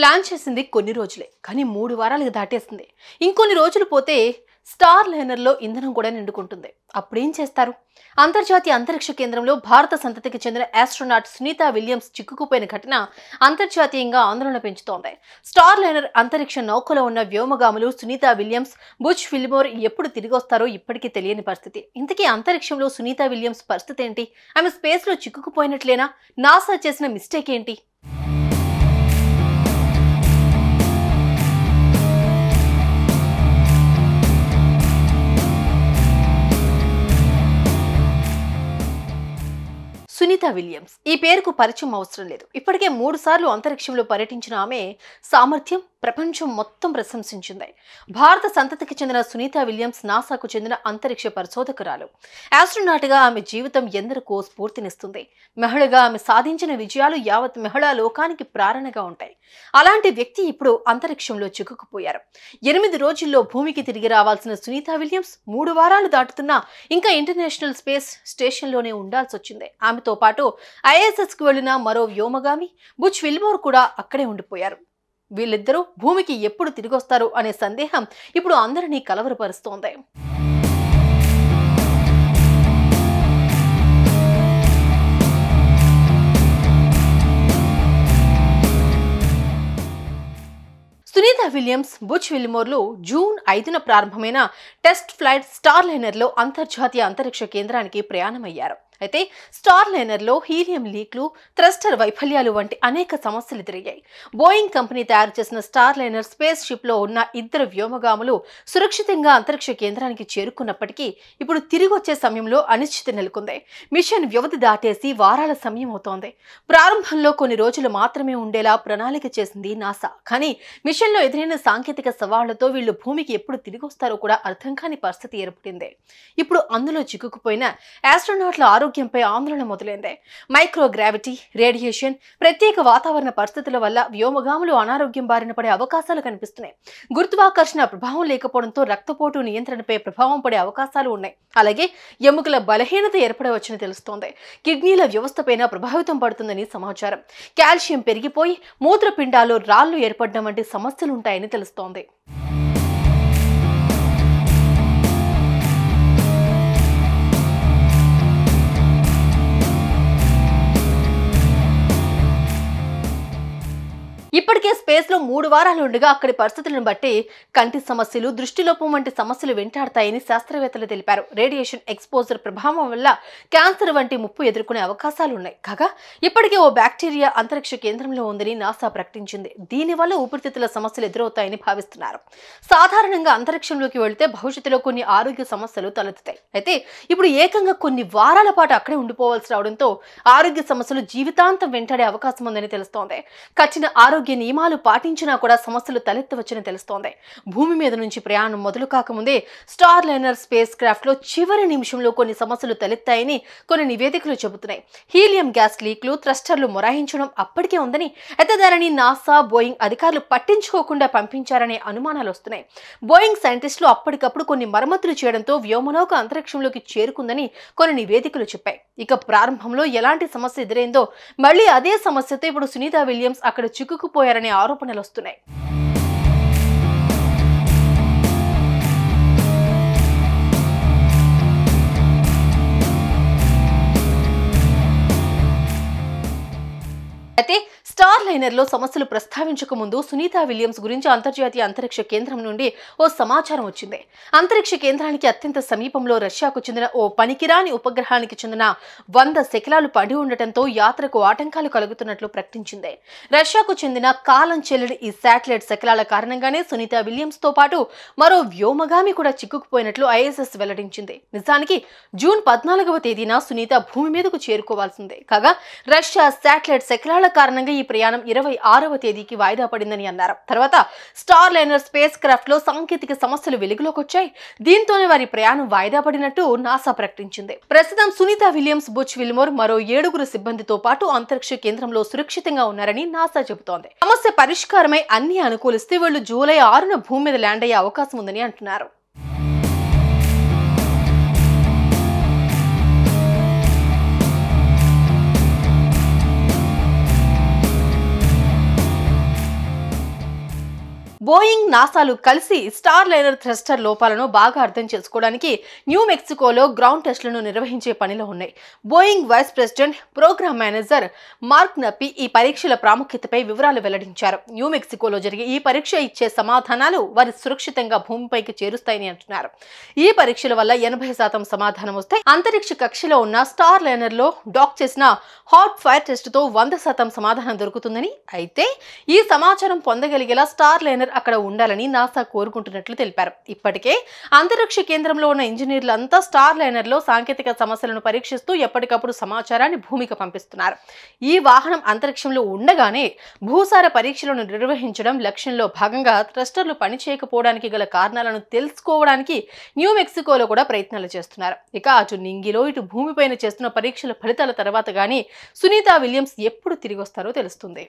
Plan చేసింది కొన్ని రోజులే, కానీ 3 వారాలకు దాటేస్తుంది. ఇంకొన్ని రోజులు పోతే స్టార్ లైనర్లో ఇంధనం కూడా నిండుకుంటుంది. అప్పుడేం చేస్తారు? అంతర్జాతీయ అంతరిక్ష కేంద్రంలో భారత సంతతికి చెందిన ఆస్ట్రోనాట్ సునీత విలియమ్స్ చిక్కుకుపోయిన ఘటన అంతర్జాతీయంగా ఆందోళన పెంచుతోంది. స్టార్ లైనర్ అంతరిక్ష నౌకలో ఉన్న వ్యోమగాములు సునీత విలియమ్స్, బుచ్ విల్మోర్ ఎప్పుడు తిరిగొస్తారో ఇప్పటికీ తెలియని పరిస్థితి. ఇంతకీ అంతరిక్షంలో సునీత విలియమ్స్ పరిస్థితి ఏంటి? ఆమె స్పేస్లో చిక్కుకుపోయినట్లేనా? నాసా చేసిన మిస్టేక్ ఏంటి? సునీత విలియమ్స్ ఈ పేరుకు పరిచయం అవసరం లేదు. ఇప్పటికే 3 సార్లు అంతరిక్షంలో పర్యటించిన ఆమె సామర్థ్యం ప్రపంచం మొత్తం ప్రశంసించింది. భారత సంతతికి చెందిన సునీత విలియమ్స్ నాసాకు చెందిన అంతరిక్ష పరిశోధకురాలు. ఆస్ట్రోనాట్గా ఆమె జీవితం ఎందరికో స్ఫూర్తినిస్తుంది. మహిళగా ఆమె సాధించిన విజయాలు యావత్ మహిళా లోకానికి ప్రేరణగా ఉంటాయి. అలాంటి వ్యక్తి ఇప్పుడు అంతరిక్షంలో చిక్కుకుపోయారు. 8 రోజుల్లో భూమికి తిరిగి రావాల్సిన సునీత విలియమ్స్ 3 వారాలు దాటుతున్నా ఇంకా ఇంటర్నేషనల్ స్పేస్ స్టేషన్లోనే ఉండాల్సి వచ్చింది. ఆమెతో పాటు ఐఎస్ఎస్కు వెళ్లిన మరో వ్యోమగామి బుచ్ విల్మోర్ కూడా అక్కడే ఉండిపోయారు. వీళ్ళిద్దరూ భూమికి ఎప్పుడు తిరిగొస్తారు అనే సందేహం ఇప్పుడు అందరినీ కలవరపరుస్తోంది. సునీత విలియమ్స్, బుచ్ విల్మోర్లు జూన్ 5న ప్రారంభమైన టెస్ట్ ఫ్లైట్ స్టార్ లైనర్లో అంతర్జాతీయ అంతరిక్ష కేంద్రానికి ప్రయాణమయ్యారు. అయితే స్టార్ లైనర్లో హీలియం లీక్లు, థ్రస్టర్ వైఫల్యాలు వంటి అనేక సమస్యలు ఎదురయ్యాయి. బోయింగ్ కంపెనీ తయారు చేసిన స్టార్ లైనర్ స్పేస్ షిప్లో ఉన్న 2 వ్యోమగాములు సురక్షితంగా అంతరిక్ష కేంద్రానికి చేరుకున్నప్పటికీ ఇప్పుడు తిరిగి వచ్చే సమయంలో అనిశ్చితి నెలకొంది. మిషన్ వ్యవధి దాటేసి వారాల సమయం అవుతోంది. ప్రారంభంలో కొన్ని రోజులు మాత్రమే ఉండేలా ప్రణాళిక చేసింది నాసా. కానీ మిషన్లో ఎదురైన సాంకేతిక సవాళ్లతో వీళ్లు భూమికి ఎప్పుడు తిరిగి వస్తారో కూడా అర్థం కాని పరిస్థితి ఏర్పడింది. ఇప్పుడు అందులో చిక్కుకుపోయిన ఆస్ట్రోనాట్ల ఆరోగ్యంపై ఆందోళన మొదలైంది. మైక్రోగ్రావిటీ, రేడియేషన్, ప్రత్యేక వాతావరణ పరిస్థితుల వల్ల వ్యోమగాములు అనారోగ్యం బారిన పడే అవకాశాలు కనిపిస్తున్నాయి. గురుత్వాకర్షణ ప్రభావం లేకపోవడంతో రక్తపోటు నియంత్రణపై ప్రభావం పడే అవకాశాలు ఉన్నాయి. అలాగే ఎముకల బలహీనత ఏర్పడవచ్చని తెలుస్తోంది. కిడ్నీల వ్యవస్థపైన ప్రభావితం పడుతుందని సమాచారం. కాల్షియం పెరిగిపోయి మూత్రపిండాల్లో రాళ్లు ఏర్పడడం వంటి సమస్యలుంటాయని తెలుస్తోంది. ఇప్పటికే స్పేస్లో 3 వారాలు ఉండగా అక్కడి పరిస్థితులను బట్టి కంటి సమస్యలు, దృష్టిలోపం వంటి సమస్యలు వెంటాడతాయని శాస్త్రవేత్తలు తెలిపారు. రేడియేషన్ ఎక్స్పోజర్ ప్రభావం వల్ల క్యాన్సర్ వంటి ముప్పు ఎదుర్కొనే అవకాశాలు ఉన్నాయి. కాగా ఇప్పటికే ఓ బ్యాక్టీరియా అంతరిక్ష కేంద్రంలో ఉందని నాసా ప్రకటించింది. దీనివల్ల ఊపిరితిత్తుల సమస్యలు ఎదురవుతాయని భావిస్తున్నారు. సాధారణంగా అంతరిక్షంలోకి వెళితే భవిష్యత్తులో కొన్ని ఆరోగ్య సమస్యలు తలెత్తుతాయి. అయితే ఇప్పుడు ఏకంగా కొన్ని వారాల పాటు అక్కడే ఉండిపోవాల్సి రావడంతో ఆరోగ్య సమస్యలు జీవితాంతం వెంటాడే అవకాశం ఉందని తెలుస్తోంది. కఠిన ఆరోగ్య నియమాలు పాటించినా కూడా సమస్యలు తలెత్తవచ్చని తెలుస్తోంది. భూమి మీద నుంచి ప్రయాణం మొదలు కాకముందే స్టార్ లైనర్ స్పేస్ క్రాఫ్ట్ లో చివరి నిమిషంలో కొన్ని సమస్యలు తలెత్తాయని కొన్ని నివేదికలు చెబుతున్నాయి. హీలియం గ్యాస్ లీక్లు, థ్రస్టర్లు మొరాయించడం అప్పటికే ఉందని, అయితే దానిని నాసా, బోయింగ్ అధికారులు పట్టించుకోకుండా పంపించారనే అనుమానాలు వస్తున్నాయి. బోయింగ్ సైంటిస్టులు అప్పటికప్పుడు కొన్ని మరమ్మతులు చేయడంతో వ్యోమనౌక అంతరిక్షంలోకి చేరుకుందని కొన్ని నివేదికలు చెప్పాయి. ఇక ప్రారంభంలో ఎలాంటి సమస్య ఎదురైందో మళ్లీ అదే సమస్యతో ఇప్పుడు సునీత విలియమ్స్ అక్కడ చిక్కుకుపోయారనే ఆరోపణలు వస్తున్నాయి. అయితే స్టార్ లైనర్లో సమస్యలు ప్రస్తావించక ముందు సునీత విలియమ్స్ గురించి అంతర్జాతీయ అంతరిక్ష కేంద్రం నుండి ఓ సమాచారం వచ్చింది. అంతరిక్ష కేంద్రానికి అత్యంత సమీపంలో రష్యాకు చెందిన ఓ పనికిరాని ఉపగ్రహానికి చెందిన 100 శకలాలు పడి ఉండటంతో యాత్రకు ఆటంకాలు కలుగుతున్నట్లు ప్రకటించింది. రష్యాకు చెందిన కాలం చెల్లిన ఈ శాటిలైట్ శకలాల కారణంగానే సునీత విలియమ్స్ తో పాటు మరో వ్యోమగామి కూడా చిక్కుకుపోయినట్లు ఐఎస్ఎస్ వెల్లడించింది. నిజానికి జూన్ 14వ తేదీన సునీత భూమి మీదకు చేరుకోవాల్సిందే. కాగా రష్యా శాటిలైట్ శకలాల కారణంగా ఈ ప్రయాణం 26వ తేదీకి వాయిదా పడిందని అన్నారు. తర్వాత స్టార్ లైనర్ స్పేస్ క్రాఫ్ట్ లో సాంకేతిక సమస్యలు వెలుగులోకి వచ్చాయి. దీంతోనే వారి ప్రయాణం వాయిదా పడినట్టు నాసా ప్రకటించింది. ప్రస్తుతం సునీత విలియమ్స్, బుచ్ విల్మోర్ మరో 7 సిబ్బందితో పాటు అంతరిక్ష కేంద్రంలో సురక్షితంగా ఉన్నారని నాసా చెబుతోంది. సమస్య పరిష్కారమై అన్ని అనుకూలిస్తే వీళ్లు జూలై 6న భూమి మీద ల్యాండ్ అయ్యే అవకాశం ఉందని అంటున్నారు. బోయింగ్, నాసాలు కలిసి స్టార్ లైనర్ థ్రస్టర్ లోపాలను బాగా అర్థం చేసుకోవడానికి న్యూ మెక్సికోలో గ్రౌండ్ టెస్టులను నిర్వహించే పనిలో ఉన్నాయి. Boeing vice president, program manager Mark Nappi ఈ పరీక్షల ప్రాముఖ్యతపై వివరాలు వెల్లడించారు. న్యూ మెక్సికోలో జరిగే ఈ పరీక్ష ఇచ్చే సమాధానాలు వారి సురక్షితంగా భూమిపైకి చేరుస్తాయని అంటున్నారు. ఈ పరీక్షల వల్ల 80% సమాధానం వస్తే అంతరిక్ష కక్షలో ఉన్న స్టార్ లైనర్ లో డాక్ చేసిన హాట్ ఫైర్ టెస్ట్ తో 100% సమాధానం దొరుకుతుందని, అయితే ఈ సమాచారం పొందగలిగేలా స్టార్ లైనర్ అక్కడ ఉండాలని నాసా కోరుకుంటున్నట్లు తెలిపారు. ఇప్పటికే అంతరిక్ష కేంద్రంలో ఉన్న ఇంజనీర్లంతా స్టార్ లైనర్ లో సాంకేతిక సమస్యలను పరీక్షిస్తూ ఎప్పటికప్పుడు సమాచారాన్ని భూమికి పంపిస్తున్నారు. ఈ వాహనం అంతరిక్షంలో ఉండగానే భూసార పరీక్షలను నిర్వహించడం లక్ష్యంలో భాగంగా థ్రస్టర్లు పనిచేయకపోవడానికి గల కారణాలను తెలుసుకోవడానికి న్యూ మెక్సికోలో కూడా ప్రయత్నాలు చేస్తున్నారు. ఇక అటు నింగిలో ఇటు భూమిపైన చేస్తున్న పరీక్షల ఫలితాల తర్వాత గానీ సునీత విలియమ్స్ ఎప్పుడు తిరిగి వస్తారో తెలుస్తుంది.